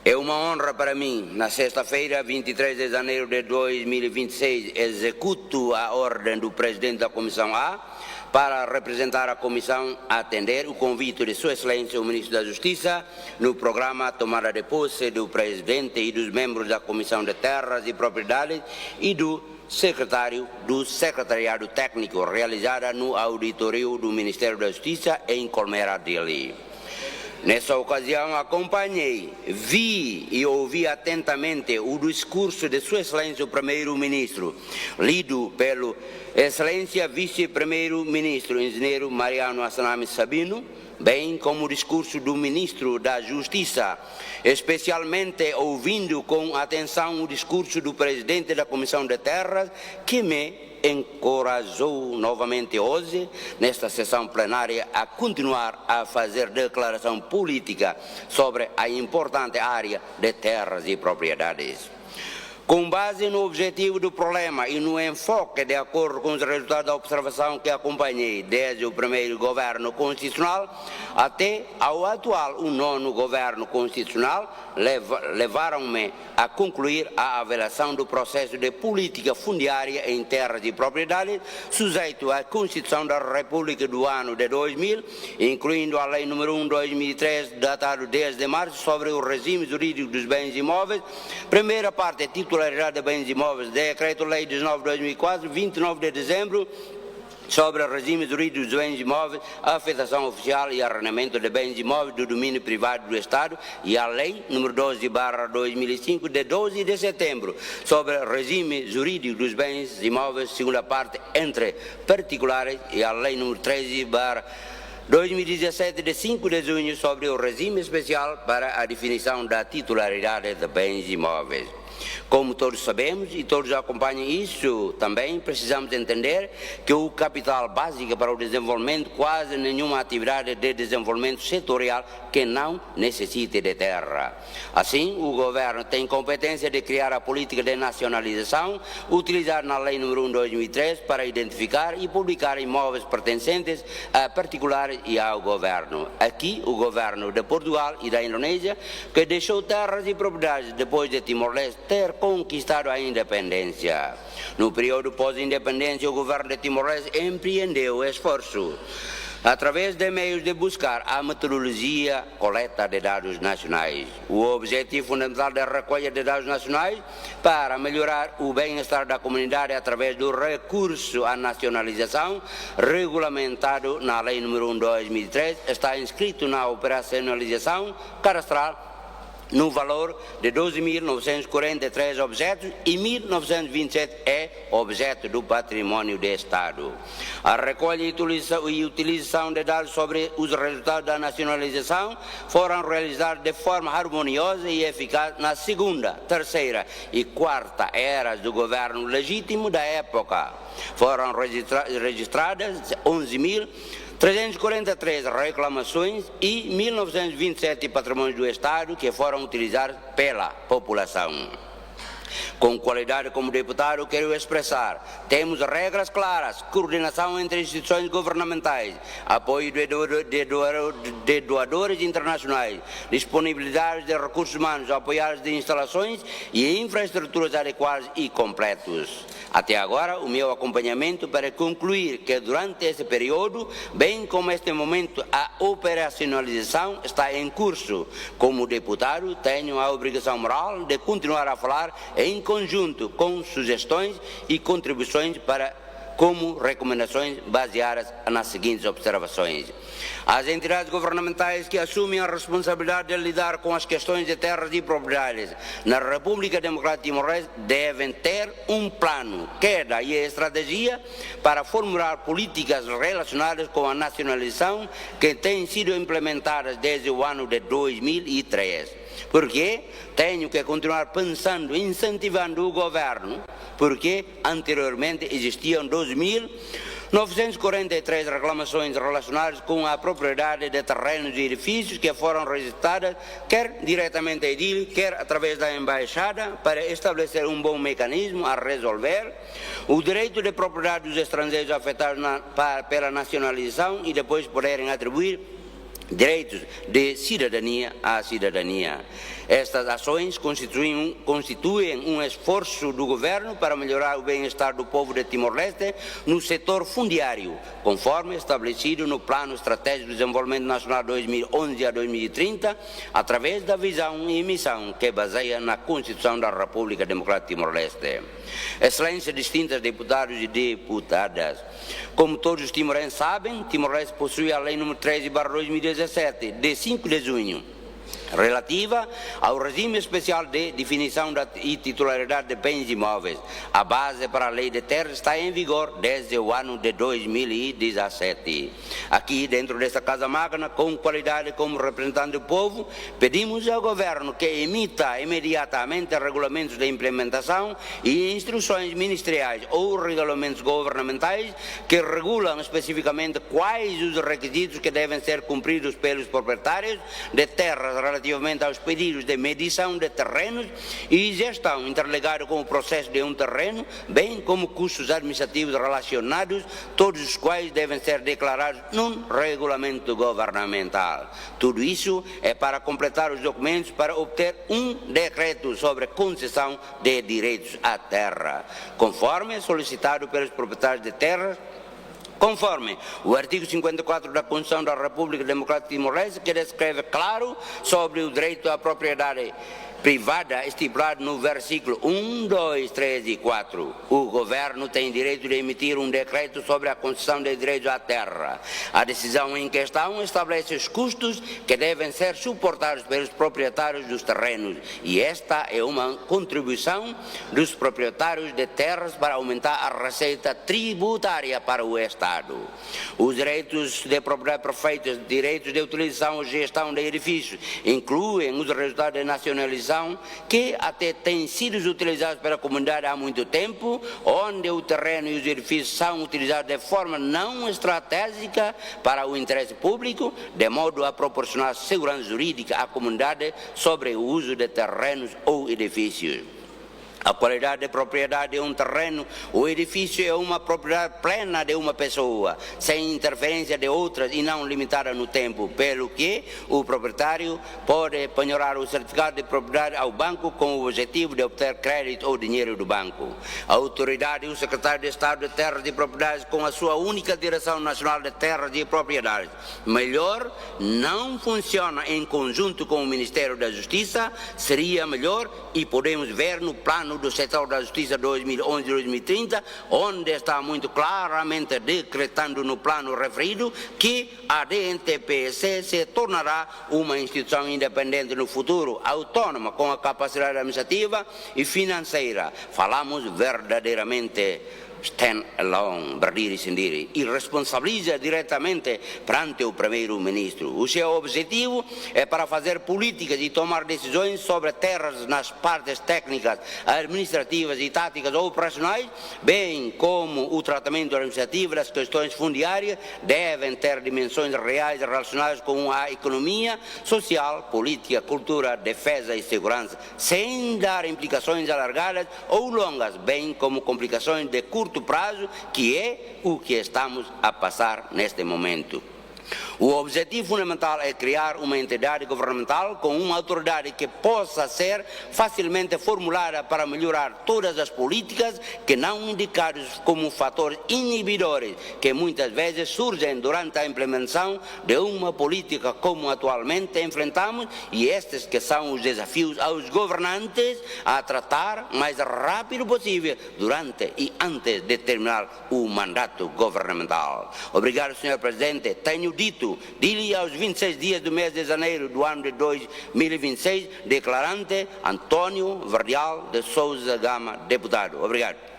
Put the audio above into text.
É uma honra para mim, na sexta-feira, 23 de janeiro de 2026, executo a ordem do presidente da Comissão A para representar a Comissão a atender o convite de Sua Excelência o Ministro da Justiça no programa Tomada de Posse do Presidente e dos membros da Comissão de Terras e Propriedades e do Secretariado Técnico, realizada no auditório do Ministério da Justiça em Colmeira Dili. Nessa ocasião, acompanhei, vi e ouvi atentamente o discurso de Sua Excelência o Primeiro-Ministro, lido pelo Excelência Vice-Primeiro-Ministro, Engenheiro Mariano Assanami Sabino, bem como o discurso do Ministro da Justiça, especialmente ouvindo com atenção o discurso do Presidente da Comissão de Terras, que me encorajou novamente hoje, nesta sessão plenária, a continuar a fazer declaração política sobre a importante área de terras e propriedades. Com base no objetivo do problema e no enfoque de acordo com os resultados da observação que acompanhei desde o primeiro governo constitucional até ao atual, o nono governo constitucional, levaram-me a concluir a avaliação do processo de política fundiária em terras e propriedades sujeito à Constituição da República do ano de 2000, incluindo a Lei nº 1/2003, datado 10 de março, sobre o regime jurídico dos bens imóveis, primeira parte, titularidade de bens imóveis, Decreto-Lei 19/2004, 29 de dezembro, sobre o regime jurídico dos bens imóveis, a afetação oficial e arrendamento de bens imóveis do domínio privado do Estado e a Lei nº 12/2005, de 12 de setembro, sobre o regime jurídico dos bens imóveis, segunda parte, entre particulares, e a Lei nº 13/2017, de 5 de junho, sobre o regime especial para a definição da titularidade de bens imóveis. Como todos sabemos e todos acompanham isso também, precisamos entender que o capital básico para o desenvolvimento, quase nenhuma atividade de desenvolvimento setorial que não necessite de terra. Assim, o governo tem competência de criar a política de nacionalização, utilizar na Lei nº 1/2003 para identificar e publicar imóveis pertencentes a particulares e ao governo. Aqui, o governo de Portugal e da Indonésia, que deixou terras e propriedades depois de Timor-Leste ter conquistado a independência. No período pós-independência, o governo de Timor-Leste empreendeu o esforço, através de meios de buscar a metodologia coleta de dados nacionais. O objetivo fundamental da recolha de dados nacionais para melhorar o bem-estar da comunidade através do recurso à nacionalização, regulamentado na Lei nº 1/2003, está inscrito na operacionalização cadastral no valor de 12.943 objetos e 1.927 é objeto do patrimônio do Estado. A recolha e utilização de dados sobre os resultados da nacionalização foram realizados de forma harmoniosa e eficaz na segunda, terceira e quarta eras do governo legítimo da época. Foram registradas 11.343 reclamações e 1.927 patrimônios do Estado que foram utilizados pela população. Com qualidade como deputado, quero expressar: temos regras claras, coordenação entre instituições governamentais, apoio de doadores internacionais, disponibilidade de recursos humanos apoiados de instalações e infraestruturas adequadas e completos. Até agora, o meu acompanhamento para concluir que durante esse período, bem como este momento, a operacionalização está em curso. Como deputado, tenho a obrigação moral de continuar a falar em conjunto com sugestões e contribuições como recomendações baseadas nas seguintes observações. As entidades governamentais que assumem a responsabilidade de lidar com as questões de terras e propriedades na República Democrática de Timor-Leste devem ter um plano, queda e estratégia para formular políticas relacionadas com a nacionalização que têm sido implementadas desde o ano de 2003. Porque tenho que continuar pensando, incentivando o governo, porque anteriormente existiam 2.943 reclamações relacionadas com a propriedade de terrenos e edifícios que foram registradas, quer diretamente à edil, quer através da embaixada, para estabelecer um bom mecanismo a resolver o direito de propriedade dos estrangeiros afetados pela nacionalização e depois poderem atribuir direitos de cidadania à cidadania. Estas ações constituem um esforço do governo para melhorar o bem-estar do povo de Timor-Leste no setor fundiário, conforme estabelecido no Plano Estratégico de Desenvolvimento Nacional 2011 a 2030, através da visão e missão que baseia na Constituição da República Democrática de Timor-Leste. Excelências distintas deputados e deputadas, como todos os timorenses sabem, Timor-Leste possui a Lei nº 13/2017, de 5 de junho, relativa ao regime especial de definição e titularidade de bens imóveis. A base para a Lei de Terras está em vigor desde o ano de 2017. Aqui, dentro desta Casa Magna, com qualidade como representante do povo, pedimos ao Governo que emita imediatamente regulamentos de implementação e instruções ministeriais ou regulamentos governamentais que regulam especificamente quais os requisitos que devem ser cumpridos pelos proprietários de terras relativamente aos pedidos de medição de terrenos e gestão interligado com o processo de um terreno, bem como custos administrativos relacionados, todos os quais devem ser declarados num regulamento governamental. Tudo isso é para completar os documentos para obter um decreto sobre concessão de direitos à terra, conforme solicitado pelos proprietários de terras, conforme o artigo 54 da Constituição da República Democrática de Timor-Leste, que descreve claro sobre o direito à propriedade privada estipulado no versículo 1, 2, 3 e 4. O governo tem direito de emitir um decreto sobre a concessão de direitos à terra. A decisão em questão estabelece os custos que devem ser suportados pelos proprietários dos terrenos e esta é uma contribuição dos proprietários de terras para aumentar a receita tributária para o Estado. Os direitos de propriedade perfeitos, direitos de utilização e gestão de edifícios, incluem os resultados de nacionalização que até têm sido utilizados pela comunidade há muito tempo, onde o terreno e os edifícios são utilizados de forma não estratégica para o interesse público, de modo a proporcionar segurança jurídica à comunidade sobre o uso de terrenos ou edifícios. A qualidade de propriedade de um terreno ou edifício é uma propriedade plena de uma pessoa, sem interferência de outras e não limitada no tempo, pelo que o proprietário pode penhorar o certificado de propriedade ao banco com o objetivo de obter crédito ou dinheiro do banco. A autoridade e o secretário de Estado de Terras e Propriedades, com a sua única Direção Nacional de Terras e Propriedades, melhor, não funciona em conjunto com o Ministério da Justiça, seria melhor e podemos ver no plano do setor da Justiça 2011-2030, onde está muito claramente decretando no plano referido que a DNTPC se tornará uma instituição independente no futuro, autônoma, com a capacidade administrativa e financeira. Falamos verdadeiramente stand alone, Bradiri Sindiri, e responsabiliza diretamente perante o primeiro-ministro. O seu objetivo é para fazer políticas e tomar decisões sobre terras nas partes técnicas, administrativas e táticas ou operacionais, bem como o tratamento administrativo das questões fundiárias, devem ter dimensões reais relacionadas com a economia, social, política, cultura, defesa e segurança, sem dar implicações alargadas ou longas, bem como complicações de curto prazo, que é o que estamos a passar neste momento. O objetivo fundamental é criar uma entidade governamental com uma autoridade que possa ser facilmente formulada para melhorar todas as políticas que não indicados como fatores inibidores que muitas vezes surgem durante a implementação de uma política como atualmente enfrentamos, e estes que são os desafios aos governantes a tratar o mais rápido possível durante e antes de terminar o mandato governamental. Obrigado, Sr. Presidente. Tenho dito, dile aos 26 dias do mês de janeiro do ano de 2026, declarante Antônio Verdial de Souza Gama, deputado. Obrigado.